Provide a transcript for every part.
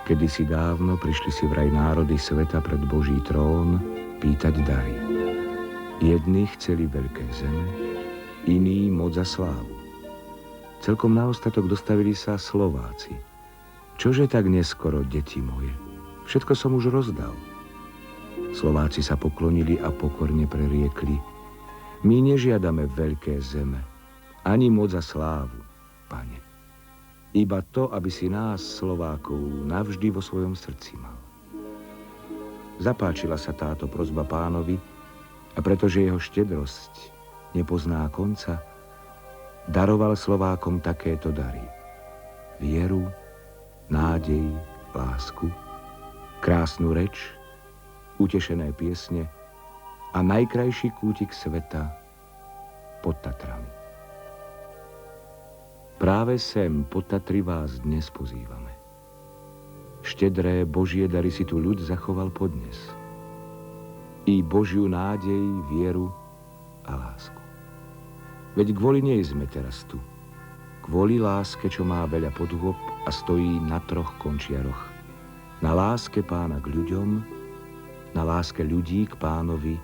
Kedysi dávno prišli si vraj národy sveta pred Boží trón pýtať dary. Jedni chceli veľké zeme, iní moc a slávu. Celkom na ostatok dostavili sa Slováci. Čože tak neskoro, deti moje? Všetko som už rozdal. Slováci sa poklonili a pokorne preriekli: my nežiadame veľké zeme, ani moc a slávu, Pane. Iba to, aby si nás, Slovákov, navždy vo svojom srdci mal. Zapáčila sa táto prosba Pánovi, a pretože jeho štedrosť nepozná konca, daroval Slovákom takéto dary: vieru, nádej, lásku, krásnu reč, utešené piesne a najkrajší kútik sveta pod Tatrami. Práve sem pod Tatry vás dnes pozývame. Štedré Božie dary si tu ľud zachoval podnes. I Božiu nádej, vieru a lásku. Veď kvôli nej sme teraz tu. Kvôli láske, čo má veľa podôb a stojí na 3 končiaroch. Na láske Pána k ľuďom, na láske ľudí k Pánovi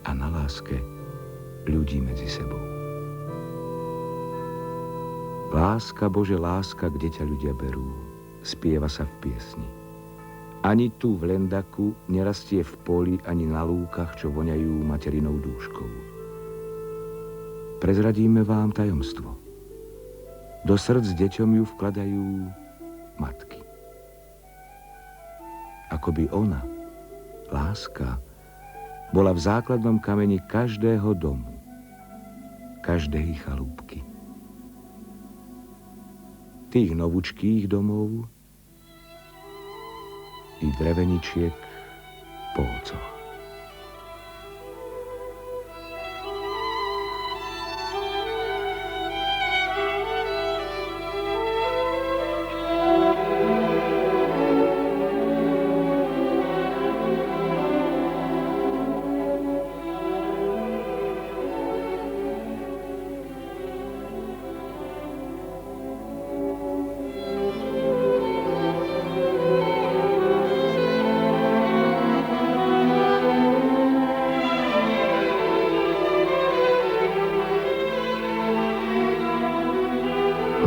a na láske ľudí medzi sebou. Láska, Bože, láska, kde ťa ľudia berú, spieva sa v piesni. Ani tu v Lendaku nerastie v poli, ani na lúkach, čo voňajú materinou dúškou. Prezradíme vám tajomstvo. Do srdc deťom ju vkladajú matky. Akoby ona, láska, bola v základnom kameni každého domu, každej chalúbky. Tých novučkých domov i dreveničiek po ococh.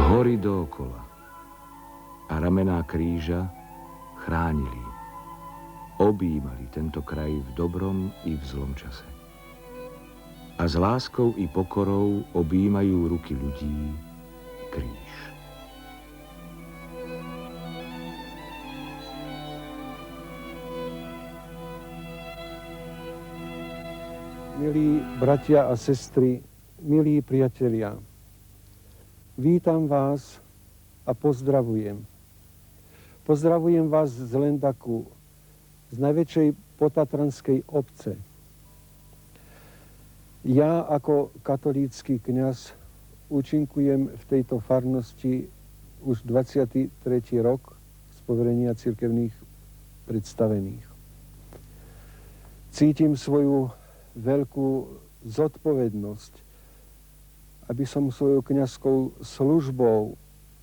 Hory dookola a ramená kríža chránili, objímali tento kraj v dobrom i v zlom čase. A s láskou i pokorou objímajú ruky ľudí kríž. Milí bratia a sestry, milí priatelia, vítam vás a pozdravujem. Pozdravujem vás z Lendaku, z najväčšej potatranskej obce. Ja ako katolícky kňaz účinkujem v tejto farnosti už 23. rok z poverenia cirkevných predstavených. Cítim svoju veľkú zodpovednosť, aby som svojou kňazskou službou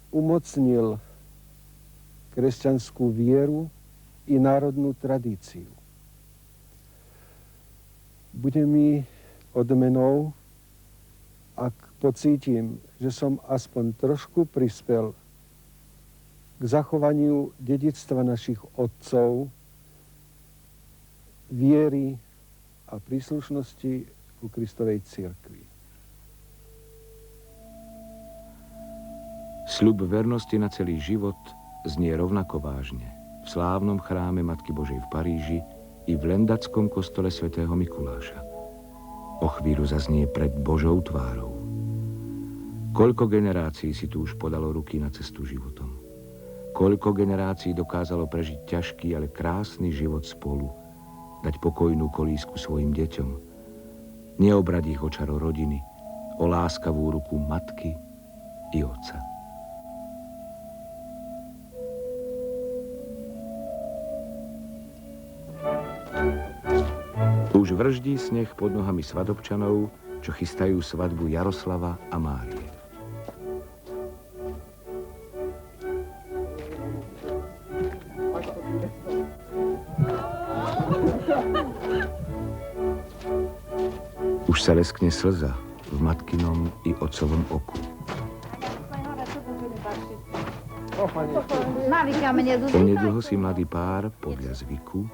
umocnil kresťanskú vieru i národnú tradíciu. Bude mi odmenou, ak pocítim, že som aspoň trošku prispel k zachovaniu dedičstva našich otcov, viery a príslušnosti ku Kristovej cirkvi. Sľub vernosti na celý život znie rovnako vážne v slávnom chráme Matky Božej v Paríži i v Lendackom kostole svätého Mikuláša. O chvíľu zaznie pred Božou tvárou. Koľko generácií si tu už podalo ruky na cestu životom. Koľko generácií dokázalo prežiť ťažký, ale krásny život spolu, dať pokojnú kolísku svojim deťom, neobrať ich o čaro rodiny, o láskavú ruku matky i otca. Už vrždí sneh pod nohami svadobčanov, čo chystajú svadbu Jaroslava a Márie. sa leskne slza v matkinom i otcovom oku. Onedlho si mladý pár, podľa zvyku,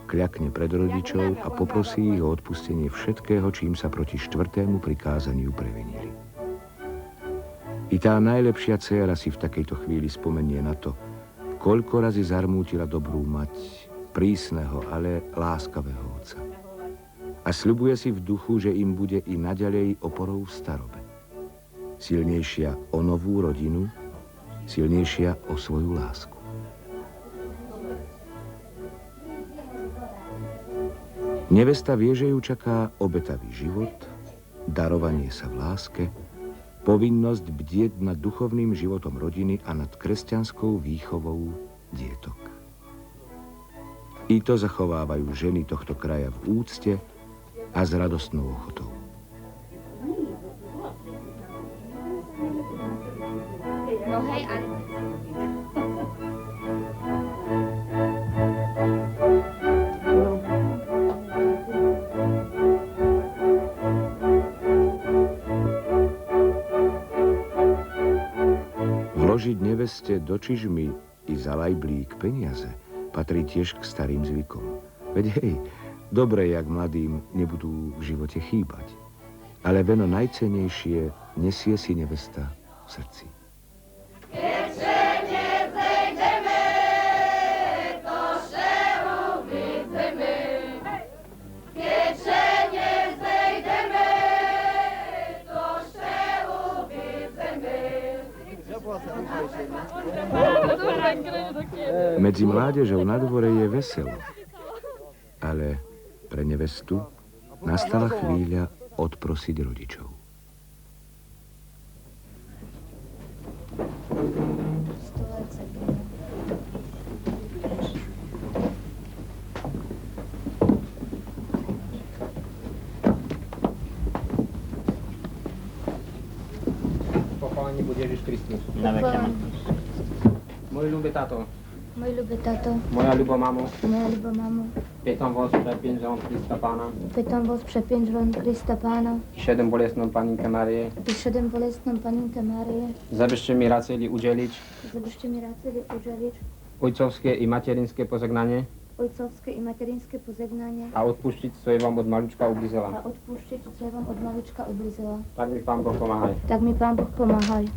kľakne pred rodičov a poprosí ich o odpustenie všetkého, čím sa proti 4. prikázaniu previnili. I tá najlepšia dcéra si v takejto chvíli spomenie na to, koľko razy zarmútila dobrú mať, prísneho, ale láskavého otca. A sľubuje si v duchu, že im bude i naďalej oporou v starobe. Silnejšia o novú rodinu, silnejšia o svoju lásku. Nevesta vie, že ju čaká obetavý život, darovanie sa v láske, povinnosť bdieť nad duchovným životom rodiny a nad kresťanskou výchovou dietok. I to zachovávajú ženy tohto kraja v úcte a s radostnou ochotou. No hej, ale... Vložiť neveste do čižmy i za lajblík peniaze patrí tiež k starým zvykom. Veď hej, dobre, jak mladým nebudú v živote chýbať. Ale veno najcennejšie nesie si nevesta v srdci. Medzi mládežou na dvore je veselo, ale pre nevestu nastala chvíľa odprosiť rodičov. Pochválený buď Ježiš Kristus. Na veky amen. Môj ľubý tato, Môj ľubý tato, moja ľubá mamo, moja ľubá mamo, pýtam vás pre pienžom Krista Pána, pytam vás przepięć wam Krista Pána i 7 bolesnom Paninke Marie, i 7 bolestną Paninkę Marię, zabyście mi racili udzielić żebyście mi radzili udzielić ojcovské i materinské pożegnanie ojcowskie i materińskie pożegnanie a odpuścić, co je wam od maliczka ublizila. a odpuścić, co ja wam od maliczka oblizała. Tak mi Pán Boh pomáhaj. Tak mi Pán Boh pomáhaj.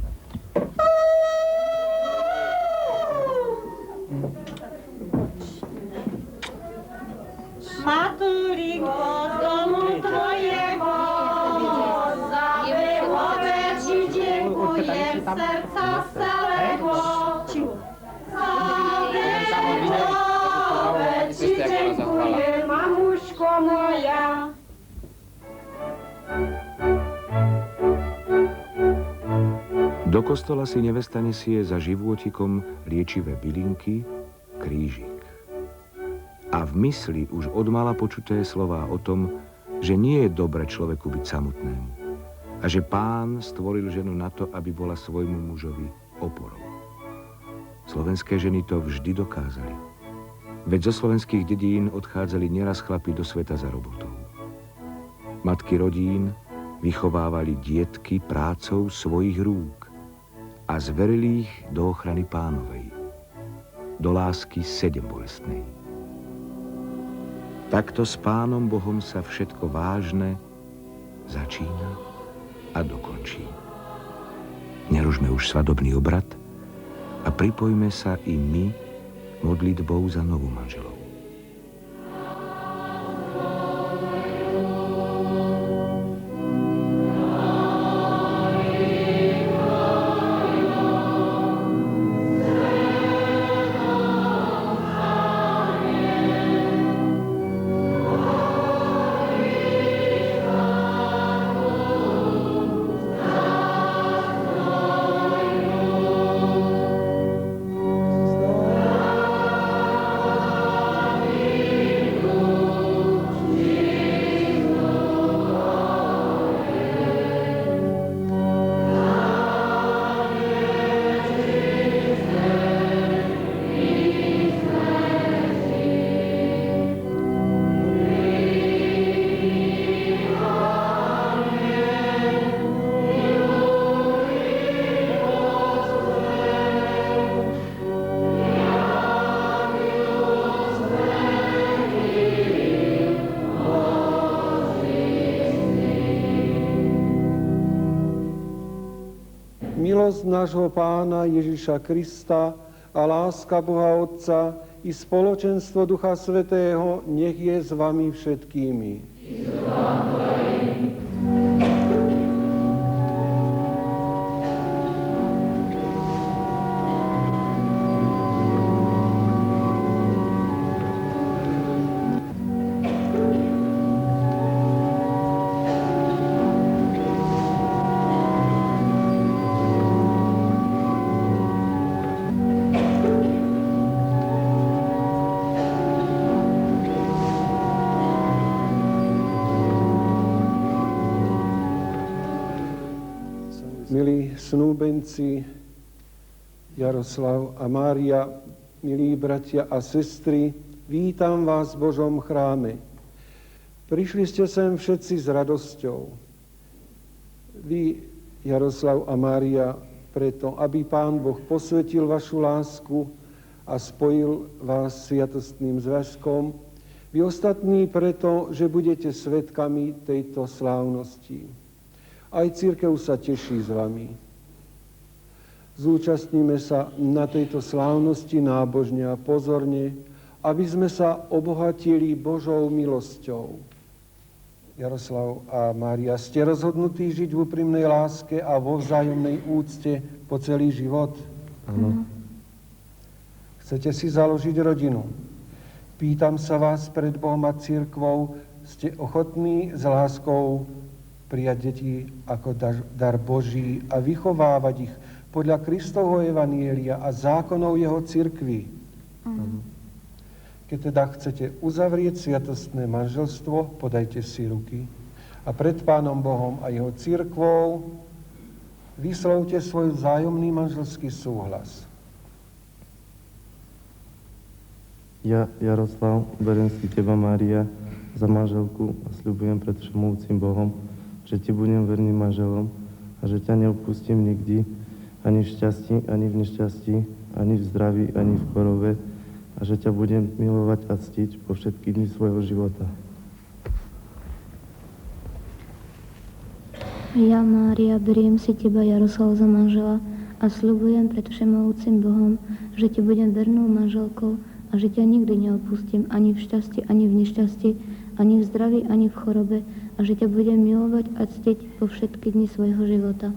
Matúrinko, z domu tvojego zabyłowe ci dziękuję z serca z całego. Zabyłowe ci dziękuję, mamuśko moja. Do kostola si nevesta nesie za živôtikom liečivé bylinky, krížik. A v mysli už odmala počuté slová o tom, že nie je dobre človeku byť samotnému a že Pán stvoril ženu na to, aby bola svojmu mužovi oporou. Slovenské ženy to vždy dokázali. Veď zo slovenských dedín odchádzali neraz chlapi do sveta za robotou. Matky rodín vychovávali dietky prácou svojich rúk a zverili ich do ochrany Pánovej, do lásky 7 bolestnej. Takto s Pánom Bohom sa všetko vážne začína a dokončí. Nerušme už svadobný obrad a pripojme sa i my modlitbou za novú manželov. milosť nášho Pána Ježiša Krista a láska Boha Otca i spoločenstvo Ducha Svätého nech je s vami všetkými. Milí snúbenci Jaroslav a Mária, milí bratia a sestry, vítam vás v Božom chráme. Prišli ste sem všetci s radosťou. Vy, Jaroslav a Mária, preto, aby Pán Boh posvetil vašu lásku a spojil vás sviatostným zväzkom. Vy ostatní preto, že budete svedkami tejto slávnosti. Aj cirkev sa teší s vami. Zúčastníme sa na tejto slávnosti nábožne a pozorne, aby sme sa obohatili Božou milosťou. Jaroslav a Mária, ste rozhodnutí žiť v úprimnej láske a vo vzájomnej úcte po celý život? Áno. Chcete si založiť rodinu? Pýtam sa vás pred Bohom a cirkvou, ste ochotní s láskou prijať deti ako dar Boží a vychovávať ich podľa Kristovho evanielia a zákonov jeho cirkvi. Keď teda chcete uzavrieť sviatostné manželstvo, podajte si ruky a pred Pánom Bohom a jeho cirkvou vyslovte svoj vzájomný manželský súhlas. Ja, Jaroslav, beriem si teba, Mária, za manželku a sľubujem pred všemovúcim Bohom, že ti budem verným manželom a že ťa neopustím nikdy, ani v šťastí, ani v nešťastí, ani v zdraví, ani v chorobe, a že ťa budem milovať a ctiť po všetky dni svojho života. Ja, Mária, beriem si teba, Jaroslav, za manžela a sľubujem pred všemohúcim Bohom, že ti budem vernou manželkou a že ťa nikdy neopustím ani v šťastí, ani v nešťastí, ani v zdraví, ani v chorobe, a že ťa budem milovať a ctiť po všetky dni svojho života.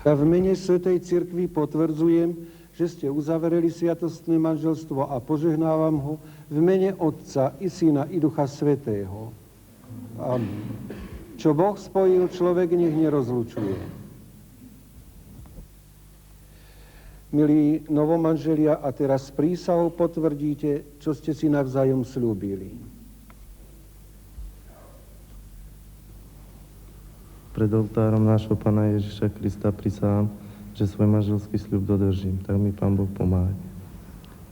A v mene Svätej Cirkvi potvrdzujem, že ste uzavreli sviatostné manželstvo a požehnávam ho v mene Otca i Syna i Ducha Svätého. Amen. Čo Boh spojil, človek nech nerozlučuje. Milí novomanželia, a teraz prísahou potvrdíte, čo ste si navzájom slúbili. Pred oltárom nášho Pána Ježiša Krista prisahám, že svoj manželský sľub dodržím. Tak mi Pán Boh pomáhaj.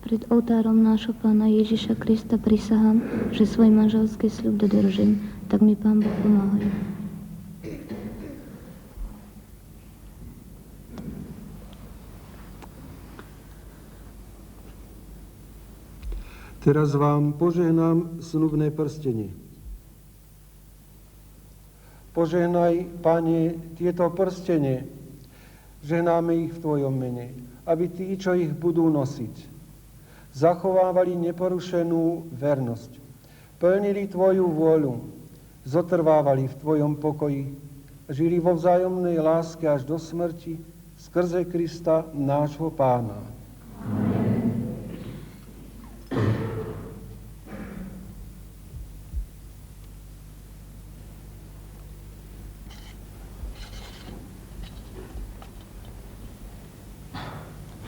Pred oltárom nášho Pána Ježiša Krista prisahám, že svoj manželský sľub dodržím. Tak mi Pán Boh pomáhaj. Teraz vám požehnám snubné prstenie. Požehnaj, Pane, tieto prstenie, žehnáme ich v Tvojom mene, aby tí, čo ich budú nosiť, zachovávali neporušenú vernosť, plnili Tvoju vôľu, zotrvávali v Tvojom pokoji, žili vo vzájomnej láske až do smrti, skrze Krista, nášho Pána.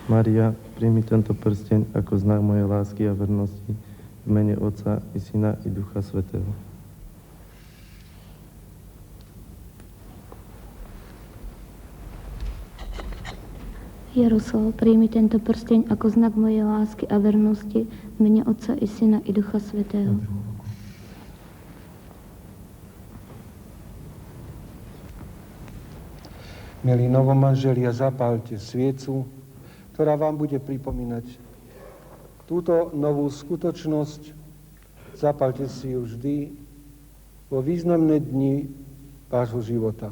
Mária, príjmi tento prsteň ako znak mojej lásky a vernosti v mene Otca i Syna i Ducha Svätého. Jaroslav, príjmi tento prsteň ako znak mojej lásky a vernosti v mene Otca i Syna i Ducha Svätého. Milí novomanželia, zapálte sviecu, ktorá vám bude pripomínať túto novú skutočnosť. Zapálte si ju vždy vo významné dni vášho života.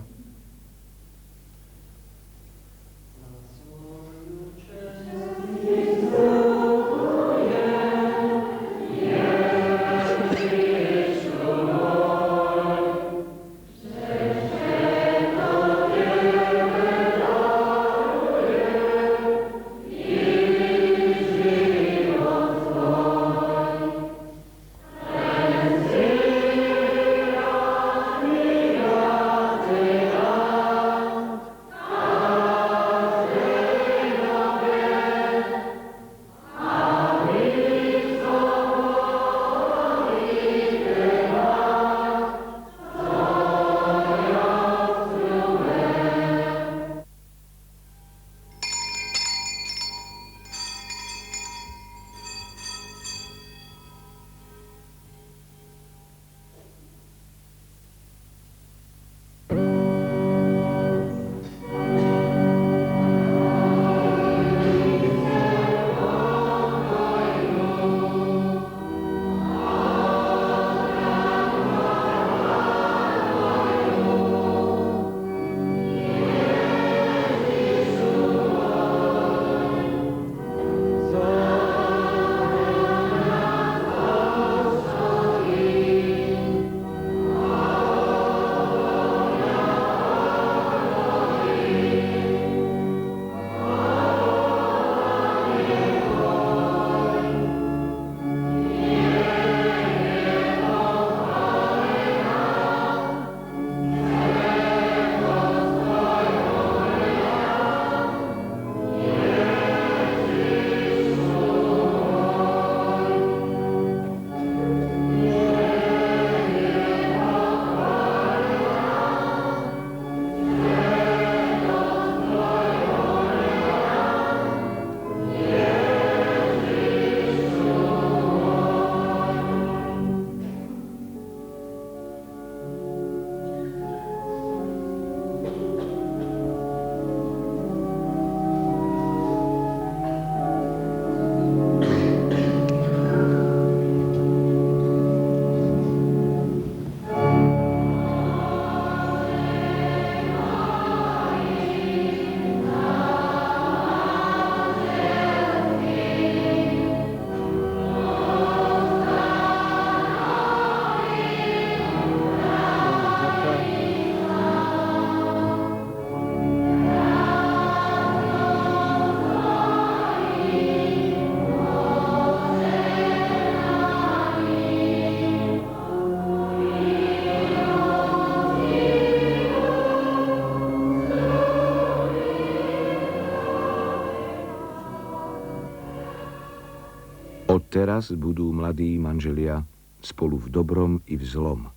Odteraz budú mladí manželia spolu v dobrom i v zlom.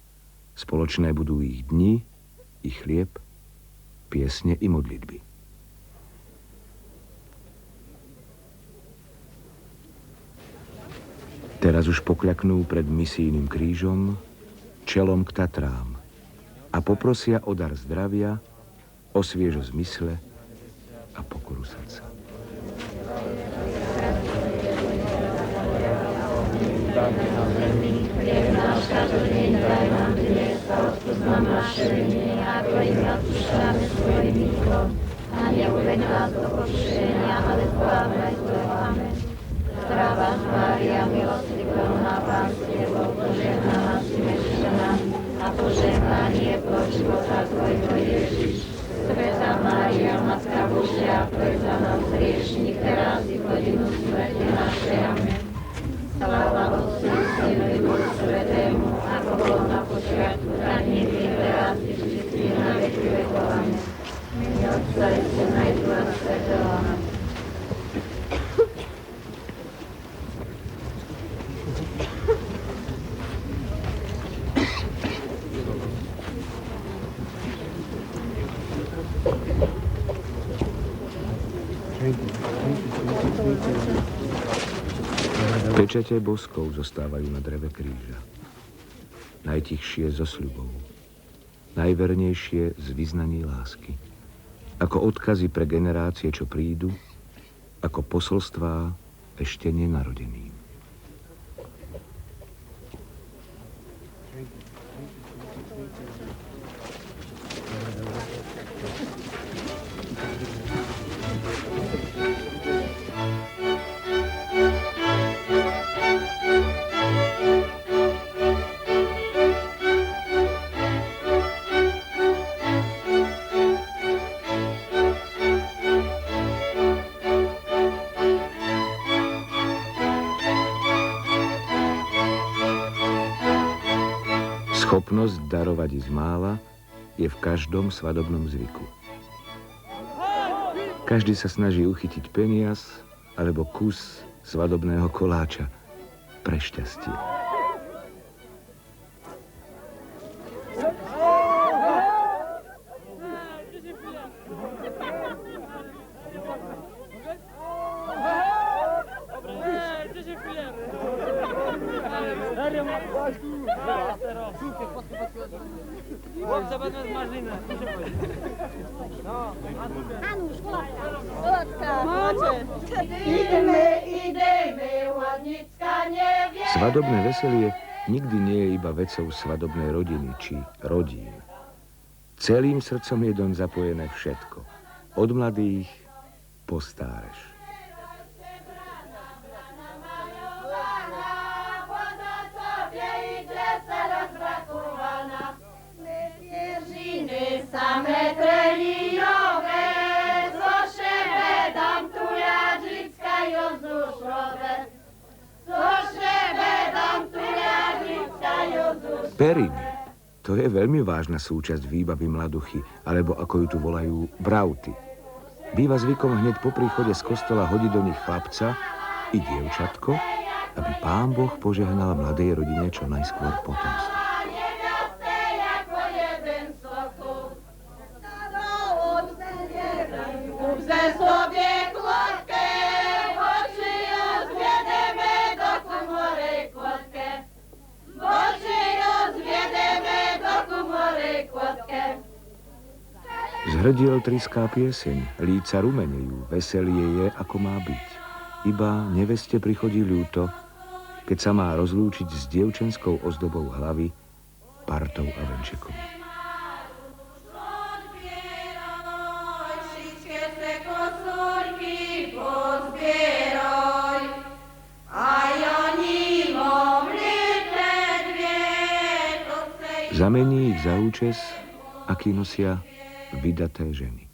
Spoločné budú ich dni, ich chlieb, piesne i modlitby. Teraz už pokľaknú pred misijným krížom, čelom k Tatrám a poprosia o dar zdravia, o sviežosť mysle a pokoru srdca. Chlieb náš každodenný daj nám dnes a odpusť nám naše viny, ako i my odpúšťame svojim vinníkom. A neuveď nás do pokušenia, ale zbav nás zlého. Amen. Zdravá Mária, milosti plná, Pán s tebou, požehnaná si medzi ženami a požehnaný je plod života tvojho Ježiš. Svätá Mária, Matka Božia, pred za nás hriešnych, teraz i v hodinu smrti našej. Amen. Sláva Otcu i Synu i Duchu Svätému, ako bolo na počiatku, tak nech je teraz i vždy na veky vekov. Amen. Mene Otca i Syna i Ducha Svätého. Amen. Pečate boskov zostávajú na dreve kríža. Najtichšie zo sľubov, najvernejšie z vyznaní lásky. Ako odkazy pre generácie, čo prídu, ako posolstvá ešte nenarodeným. Schopnosť darovať i z mála je v každom svadobnom zvyku. Každý sa snaží uchytiť peniaz alebo kus svadobného koláča pre šťastie. Svadobné veselie nikdy nie je iba vecou svadobnej rodiny či rodín. Celým srdcom je doň zapojené všetko. Od mladých po stárež. Periny. To je veľmi vážna súčasť výbavy mladuchy, alebo ako ju tu volajú, brauty. Býva zvykom hneď po príchode z kostola hodiť do nich chlapca i dievčatko, aby Pán Boh požehnal mladej rodine čo najskôr potomstvo. Z hrdiel triská pieseň, líca rumenejú, veselie je, ako má byť. Iba neveste prichodí ľúto, keď sa má rozlúčiť s dievčenskou ozdobou hlavy, partou a venčekom. Zamení ich za účes, aký nosia vydaté ženy.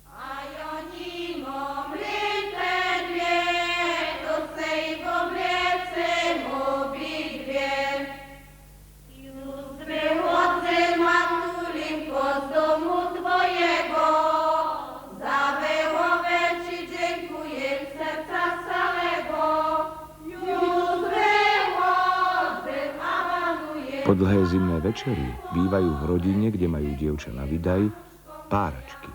Po dlhé zimné večery bývajú v rodine, kde majú dievča na vydaj, páračky.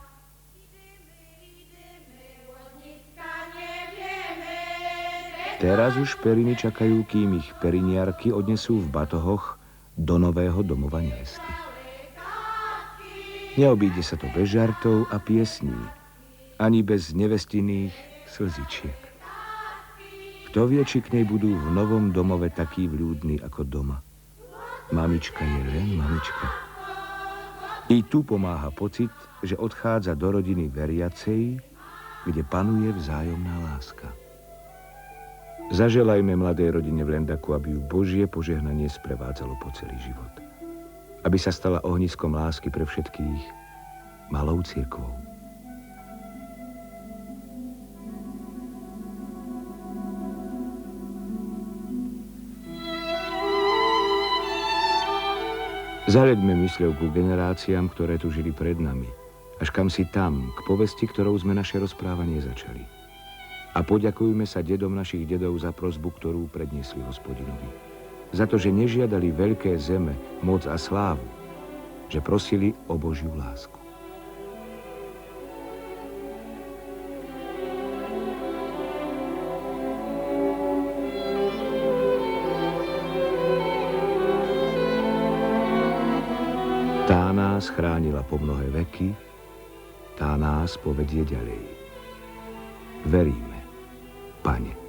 Teraz už periny čakajú, kým ich periniarky odnesú v batohoch do nového domova nevesty. Neobíde sa to bez žartov a piesní, ani bez nevestinných slzičiek. Kto vie, či k nej budú v novom domove takí vľúdni ako doma. Mamička je len mamička. I tu pomáha pocit, že odchádza do rodiny veriacej, kde panuje vzájomná láska. Zaželajme mladej rodine v Lendaku, aby ju Božie požehnanie sprevádzalo po celý život. Aby sa stala ohniskom lásky pre všetkých, malou cirkvou. Zahľaďme mysľou ku generáciám, ktoré tu žili pred nami, až kam si tam, k povesti, ktorou sme naše rozprávanie začali. A poďakujme sa dedom našich dedov za prosbu, ktorú predniesli Hospodinovi. Za to, že nežiadali veľké zeme, moc a slávu, že prosili o Božiu lásku. Tá nás chránila po mnohé veky, tá nás povedie ďalej. Veríme, Pane.